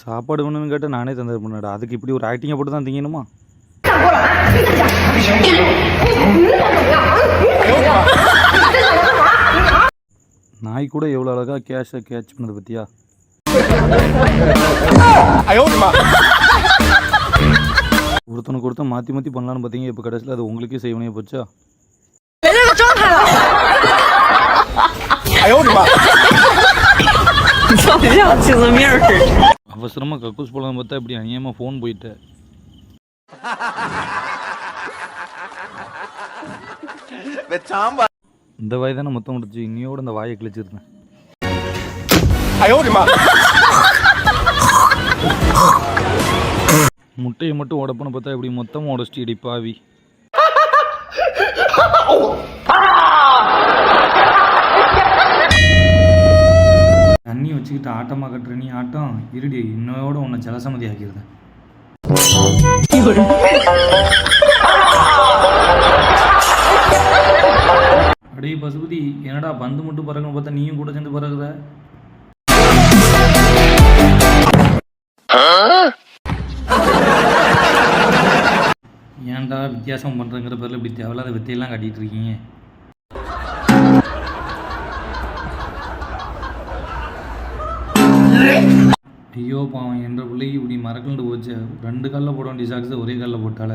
சாப்பாடு வேணும்னு கேட்டால் நானே தந்துருப்பேன்டா. அதுக்கு இப்படி ஒரு ஆக்டிங்கை போட்டு தான் திங்கணுமா? நாய் கூட எவ்வளோ அழகாக கேஷை கேட்ச் பண்ணது பற்றியா? ஒருத்தனுக்கு ஒருத்தன் மாற்றி மாற்றி பண்ணலான்னு பார்த்தீங்க. இப்போ கடைசியில் அது உங்களுக்கே செய்வனே போச்சா? அவசரமாக கக்கூஸ் போலாம் பார்த்தா இப்படி அநியமாக ஃபோன் போயிட்டேன். இந்த வாய் தானே மொத்தம் முடிச்சு, இன்னையோட இந்த வாயை கிழிச்சிருந்தேன். முட்டையை மட்டும் உடப்புன்னு பார்த்தா இப்படி மொத்தமாக உடச்சிட்டு இடி பாவி. தண்ணி வச்சுக்கிட்டு ஆட்டமாக கட்டுற நீ ஆட்டம் இருடி, இன்னையோட உன்னை ஜலசமதி ஆக்கிடுறேன். அடே பசுபதி, என்னடா பந்து மட்டும் பறக்கணும் பார்த்தா நீயும் கூட சேர்ந்து பறக்குற. ஏன்டா வித்தியாசம் பண்ணுறங்கிற பேரில் இப்படி தேவையில்லாத வித்தையெல்லாம் காட்டிகிட்டு இருக்கீங்க? ஐயோ பாவம், என்ற பிள்ளைக்கு இப்படி மறக்கண்டு போச்சு. 2 காலில் போட வேண்டிய சாக்ஸை ஒரே காலில் போட்டால.